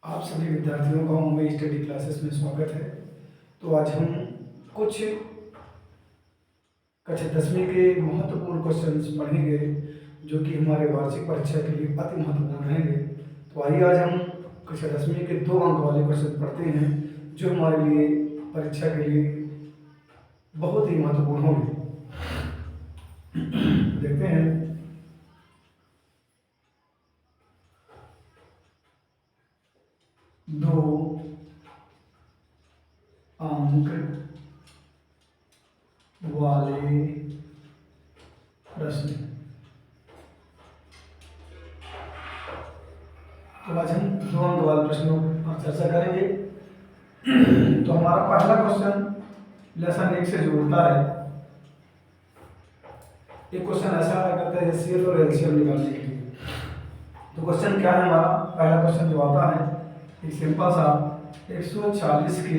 आप सभी विद्यार्थियों का हमें स्टडी क्लासेस में स्वागत है। तो आज हम कुछ कक्षा 10वीं के महत्वपूर्ण क्वेश्चंस पढ़ेंगे जो कि हमारे वार्षिक परीक्षा के लिए अति महत्वपूर्ण रहेंगे। तो आइए आज हम कक्षा 10वीं के 2 अंक वाले क्वेश्चन पढ़ते हैं जो हमारे लिए परीक्षा के लिए बहुत ही महत्वपूर्ण होंगे। देखते हैं। दो अंक वाले प्रश्न। तो आज हम 2 अंक वाले प्रश्नों पर चर्चा करेंगे। तो हमारा पहला क्वेश्चन लेसन 1 से जोड़ता है। एक क्वेश्चन ऐसा आया करता है एचसीएफ और एलसीएम निकालने के लिए। तो क्वेश्चन क्या है हमारा? पहला क्वेश्चन जो आता है एक सिंपल सा 140 के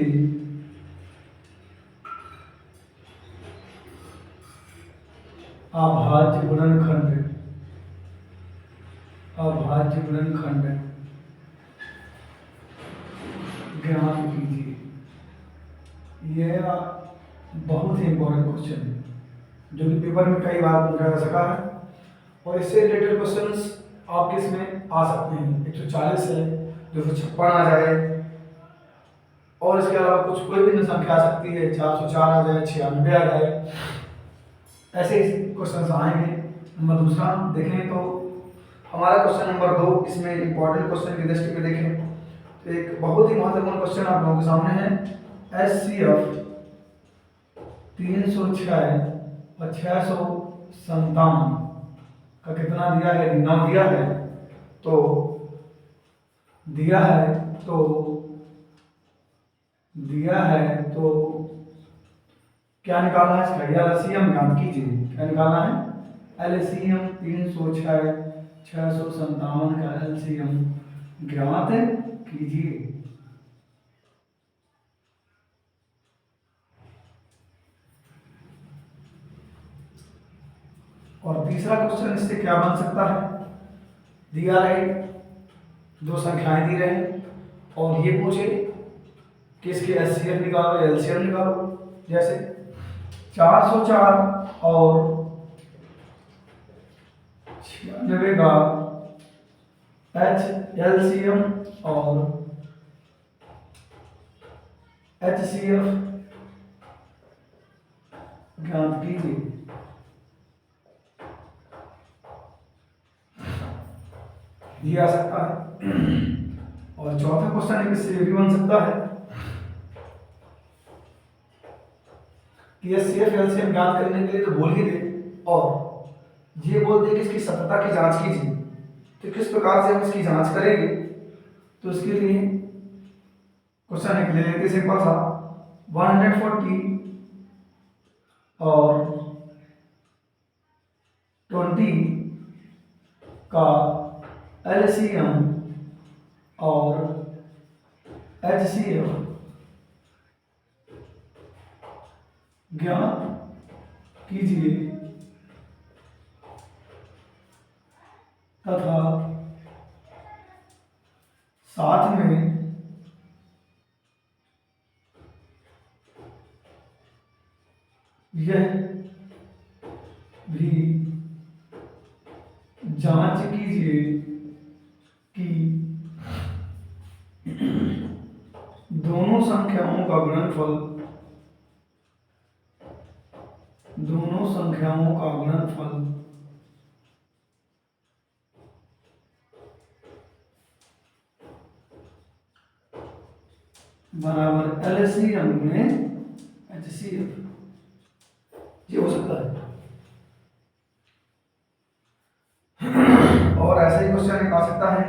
अभाज्य गुणनखंड ज्ञात कीजिए। यह बहुत ही इंपॉर्टेंट क्वेश्चन है जो कि पेपर में कई बार पूछा जा सका है और इससे रिलेटेड क्वेश्चंस आपके इसमें आ सकते हैं। 140 है, 256 आ जाए और इसके अलावा कुछ कोई भी संख्या आ सकती है, 404 आ जाए, 96 आ जाए, ऐसे क्वेश्चन आएंगे। नंबर दूसरा देखें तो हमारा क्वेश्चन नंबर 2 इसमें इंपॉर्टेंट क्वेश्चन की दृष्टि में देखें तो एक बहुत ही महत्वपूर्ण क्वेश्चन आप लोगों के सामने है। एचसीएफ 306 और 657 का कितना दिया है? यदि 9 दिया है तो क्या निकालना है? इसका एलसीएम ज्ञात कीजिए। क्या निकालना है? एलसीएम 306 657 का एलसीएम ज्ञात कीजिए। और तीसरा क्वेश्चन इससे क्या बन सकता है? दिया रहे 2 संख्याएं दी रहे और ये पूछे कि इसके एचसीएफ निकालो, एलसीएम निकालो। जैसे 404 और 96 का एलसीएम और एचसीएफ ज्ञात कीजिए। ये आ सकता है। और चौथा क्वेश्चन इससे भी बन सकता है कि एचसीएफ एलसीएम ज्ञात करने के लिए तो बोल ही दे और ये बोल दे कि इसकी सत्यता की जांच कीजिए। तो किस प्रकार से हम इसकी जांच करेंगे? तो इसके लिए क्वेश्चन एक ले लेते सिंपल सा 140 और 20 का एलसीएम और एचसीएफ ज्ञात कीजिए तथा साथ में यह भी जांच कीजिए कि दोनों संख्याओं का गुणनफल बराबर एलसीएम गुणे एचसीएफ। ये हो सकता है। और ऐसा ही क्वेश्चन एक आ सकता है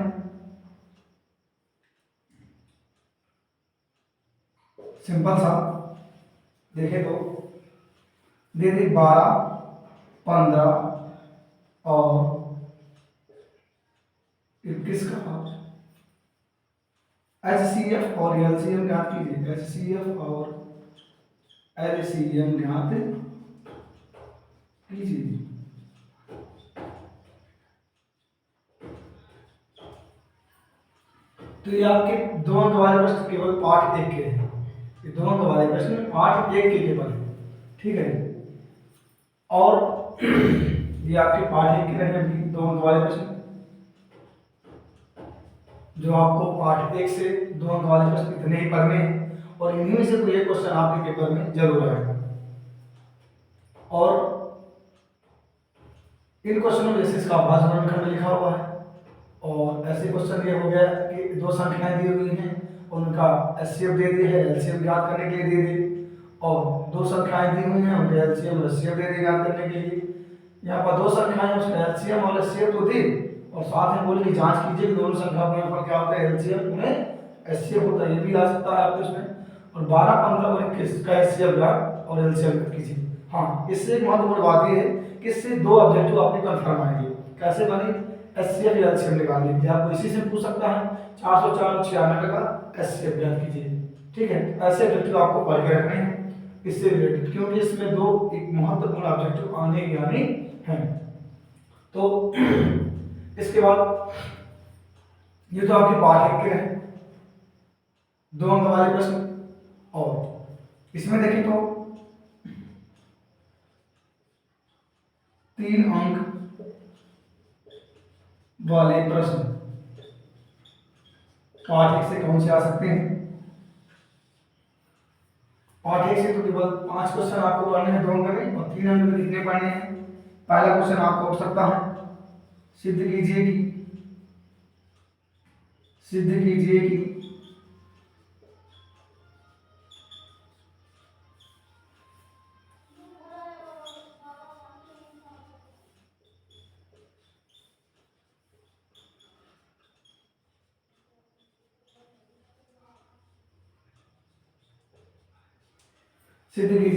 सिंपल सा। देखें तो दे दे 12, 15 और 21 का एचसीएफ और एलसीएम ज्ञात कीजिए। एचसीएफ और एलसीएम ज्ञात कीजिए। तो ये आपके 2 अंक वाले प्रश्न केवल पार्ट 1 के हैं। ये 2 अंक वाले प्रश्न पार्ट 1 के केवल है, ठीक है। और ये आपके पार्ट 1 के रहे अभी 2 अंक वाले प्रश्न, जो आपको पार्ट 1 से 2 अंक वाले प्रश्न इतने ही पढ़ने हैं और इन्हीं में से कोई एक क्वेश्चन आपके पेपर में जरूर आएगा। और इन क्वेश्चनों में जैसे इसका आभास वर्णखंड में लिखा हुआ है, और ऐसे क्वेश्चन ये हो गया कि 2 संख्याएं दी हुई हैं और उनका एचसीएफ दे दिया है, एलसीएम ज्ञात करने के लिए दे दी, और 2 संख्याएं दी हुई हैं उनके एलसीएम और एचसीएफ दे दी ज्ञात करने के लिए। यहाँ पर 2 संख्याएं उसका एलसीएम और एचसीएफ तो दी, और साथ में बोले कि जांच कीजिए कि दोनों संख्या का गुणनफल क्या होता है, एलसीएम में एचसीएफ होता है, ये भी आ सकता है आपके उसमें। और 12, 15 और 21 का एचसीएफ ज्ञात और एलसीएम कीजिए। हाँ, इससे एक महत्वपूर्ण बात ये है कि इससे 2 ऑब्जेक्टिव आपके कंफर्म आएंगे। कैसे बनी? एचसीएफ या एलसीएम निकालने के लिए आपको इसी से पूछ सकता है। 404 96 का एचसीएफ ज्ञात कीजिए, ठीक है। ऐसे ऑब्जेक्टिव आपको पढ़ के रखने हैं इससे रिलेटेड, क्योंकि इसमें 2 एक महत्वपूर्ण ऑब्जेक्टिव आने ही आने हैं। तो इसके बाद ये तो आपके पाठ 1 के हैं 2 अंक वाले प्रश्न, और इसमें देखें तो 3 अंक वाले प्रश्न पाठ 1 से कौन से आ सकते हैं? पाठ 1 से तो केवल 5 क्वेश्चन आपको पढ़ने हैं 2 अंक में, और 3 अंक में कितने पढ़ने हैं? पहला क्वेश्चन आपको उठ सकता है, सिद्ध कीजिए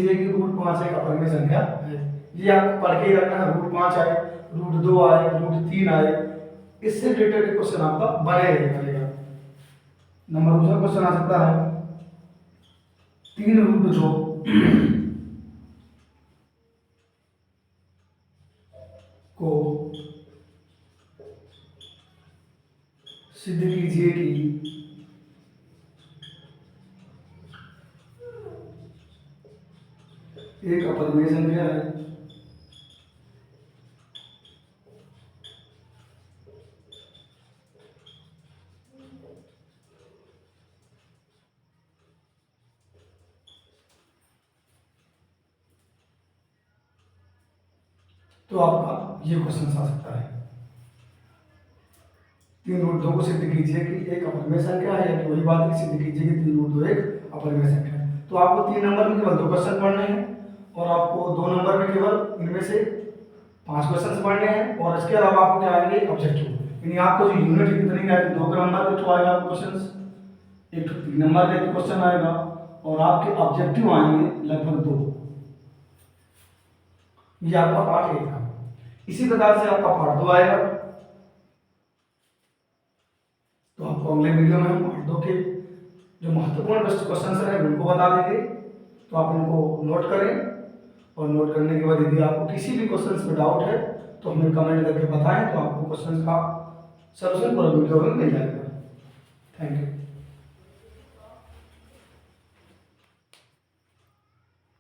कि √5 एक अपरिमेय संख्या है। ये आपको पढ़ के ही रखना है। √5 आए, √2 आए, √3 आए, इससे रिलेटेड क्वेश्चन आपका बनेगा। नंबर दूसरा क्वेश्चन आ सकता है 3√2 को सिद्ध कीजिए कि एक अपरिमेय संख्या है। तो आपका ये क्वेश्चन आ सकता है 3√2 को सिद्ध कीजिए कि एक अपरिमेय संख्या है, या कि वही बात है सिद्ध कीजिए कि 3√2 एक अपरिमेय संख्या है। तो आपको 3 नंबर में केवल 2 क्वेश्चन पढ़ने हैं, और आपको 2 नंबर में केवल इनमें से 5 क्वेश्चन पढ़ने हैं, और इसके अलावा आपको क्या आएंगे? ऑब्जेक्टिव। यानी आपको जो यूनिट कितनी आएगी? 2 नंबर के तो आएगा क्वेश्चन, एक 3 नंबर का एक क्वेश्चन आएगा, और आपके ऑब्जेक्टिव आएंगे लगभग 2। ये आपका पार्ट 1 था। इसी प्रकार से आपका पार्ट 2 आएगा। तो आपको अगले वीडियो में हम पार्ट 2 के जो महत्वपूर्ण क्वेश्चन है उनको बता देंगे। तो आप उनको नोट करें, और नोट करने के बाद यदि आपको किसी भी क्वेश्चन में डाउट है तो हमें कमेंट करके बताएं, तो आपको क्वेश्चन का सॉल्यूशन पूरा वीडियो में मिल जाएगा। Thank you.